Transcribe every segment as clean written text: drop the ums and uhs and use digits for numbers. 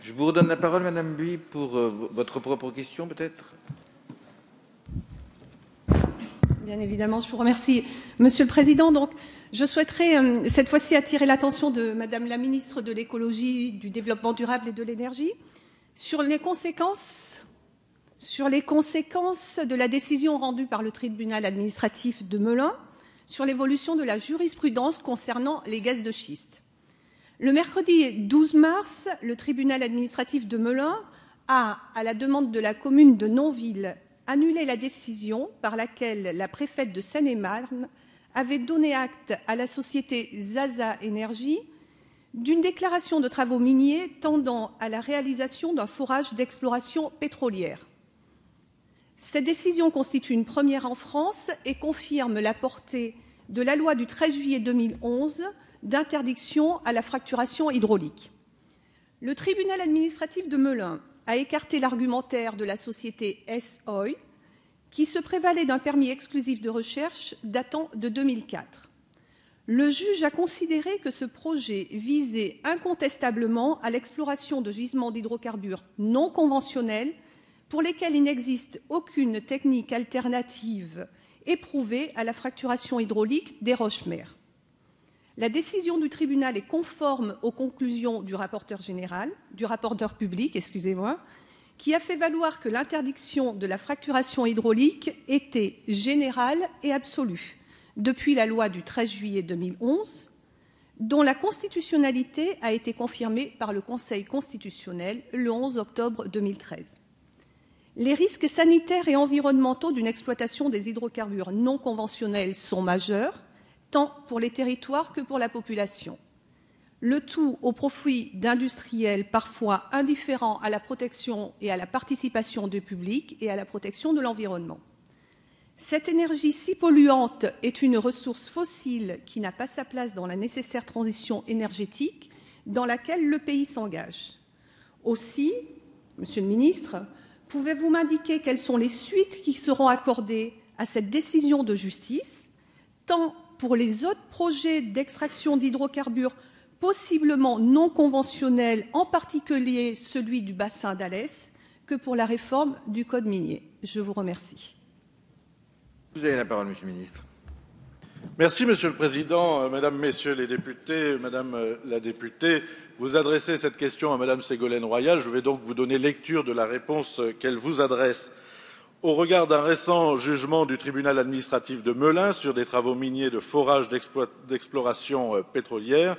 Je vous redonne la parole, Madame Buis, pour votre propre question, peut-être. Bien évidemment, je vous remercie. Monsieur le Président, donc, je souhaiterais cette fois-ci attirer l'attention de Madame la Ministre de l'Écologie, du Développement durable et de l'Énergie sur les conséquences de la décision rendue par le tribunal administratif de Melun sur l'évolution de la jurisprudence concernant les gaz de schiste. Le mercredi 12 mars, le tribunal administratif de Melun a, à la demande de la commune de Nonville, annulé la décision par laquelle la préfète de Seine-et-Marne avait donné acte à la société Zaza Énergie d'une déclaration de travaux miniers tendant à la réalisation d'un forage d'exploration pétrolière. Cette décision constitue une première en France et confirme la portée de la loi du 13 juillet 2011 d'interdiction à la fracturation hydraulique. Le tribunal administratif de Melun a écarté l'argumentaire de la société S-Oil qui se prévalait d'un permis exclusif de recherche datant de 2004. Le juge a considéré que ce projet visait incontestablement à l'exploration de gisements d'hydrocarbures non conventionnels pour lesquels il n'existe aucune technique alternative éprouvée à la fracturation hydraulique des roches-mères. La décision du tribunal est conforme aux conclusions du rapporteur public, qui a fait valoir que l'interdiction de la fracturation hydraulique était générale et absolue depuis la loi du 13 juillet 2011, dont la constitutionnalité a été confirmée par le Conseil constitutionnel le 11 octobre 2013. Les risques sanitaires et environnementaux d'une exploitation des hydrocarbures non conventionnels sont majeurs, tant pour les territoires que pour la population. Le tout au profit d'industriels parfois indifférents à la protection et à la participation du public et à la protection de l'environnement. Cette énergie si polluante est une ressource fossile qui n'a pas sa place dans la nécessaire transition énergétique dans laquelle le pays s'engage. Aussi, Monsieur le Ministre, pouvez-vous m'indiquer quelles sont les suites qui seront accordées à cette décision de justice, tant pour les autres projets d'extraction d'hydrocarbures possiblement non conventionnels, en particulier celui du bassin d'Alès, que pour la réforme du Code minier. Je vous remercie. Vous avez la parole, Monsieur le Ministre. Merci, Monsieur le Président. Mesdames, Messieurs les députés, Madame la députée, vous adressez cette question à Madame Ségolène Royal. Je vais donc vous donner lecture de la réponse qu'elle vous adresse. Au regard d'un récent jugement du tribunal administratif de Melun sur des travaux miniers de forage d'exploration pétrolière,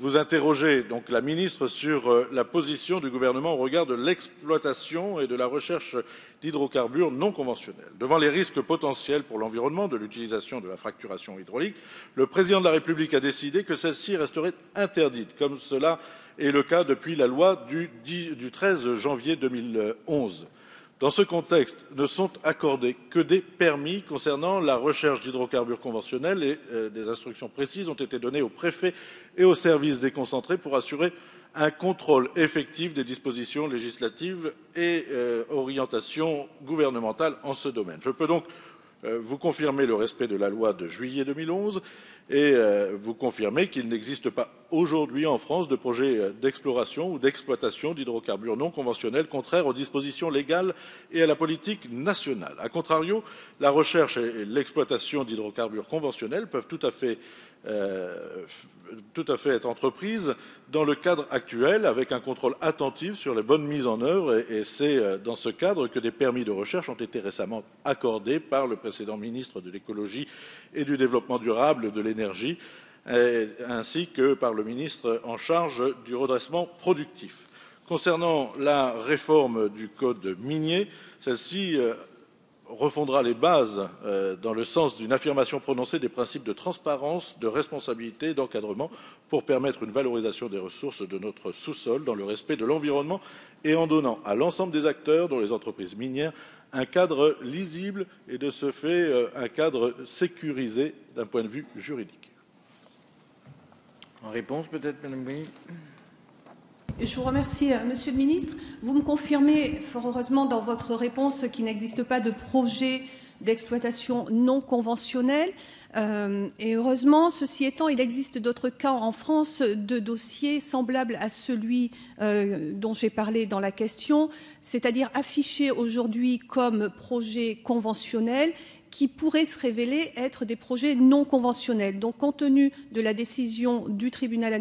vous interrogez donc la ministre sur la position du gouvernement au regard de l'exploitation et de la recherche d'hydrocarbures non conventionnels. Devant les risques potentiels pour l'environnement de l'utilisation de la fracturation hydraulique, le président de la République a décidé que celle-ci resterait interdite, comme cela est le cas depuis la loi du 13 janvier 2011. Dans ce contexte, ne sont accordés que des permis concernant la recherche d'hydrocarbures conventionnels et des instructions précises ont été données aux préfets et aux services déconcentrés pour assurer un contrôle effectif des dispositions législatives et orientations gouvernementales en ce domaine. Je peux donc vous confirmer le respect de la loi de juillet 2011 et vous confirmer qu'il n'existe pas aujourd'hui en France de projet d'exploration ou d'exploitation d'hydrocarbures non conventionnels contraires aux dispositions légales et à la politique nationale. A contrario, la recherche et l'exploitation d'hydrocarbures conventionnels peuvent tout à fait être entreprises dans le cadre actuel avec un contrôle attentif sur les bonnes mises en œuvre et c'est dans ce cadre que des permis de recherche ont été récemment accordés par le précédent ministre de l'Écologie et du Développement durable de l'Énergie ainsi que par le ministre en charge du redressement productif. Concernant la réforme du code minier, celle-ci refondra les bases dans le sens d'une affirmation prononcée des principes de transparence, de responsabilité et d'encadrement pour permettre une valorisation des ressources de notre sous-sol dans le respect de l'environnement et en donnant à l'ensemble des acteurs, dont les entreprises minières, un cadre lisible et de ce fait un cadre sécurisé d'un point de vue juridique. En réponse peut-être, Madame Buis. Je vous remercie, Monsieur le Ministre. Vous me confirmez, fort heureusement, dans votre réponse qu'il n'existe pas de projet d'exploitation non conventionnelle. Et heureusement, ceci étant, il existe d'autres cas en France de dossiers semblables à celui dont j'ai parlé dans la question, c'est-à-dire affichés aujourd'hui comme projets conventionnels qui pourraient se révéler être des projets non conventionnels. Donc, compte tenu de la décision du tribunal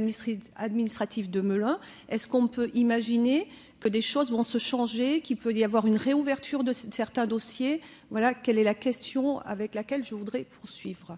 administratif de Melun, est-ce qu'on peut imaginer que des choses vont se changer, qu'il peut y avoir une réouverture de certains dossiers? Voilà, quelle est la question avec laquelle je voudrais poursuivre.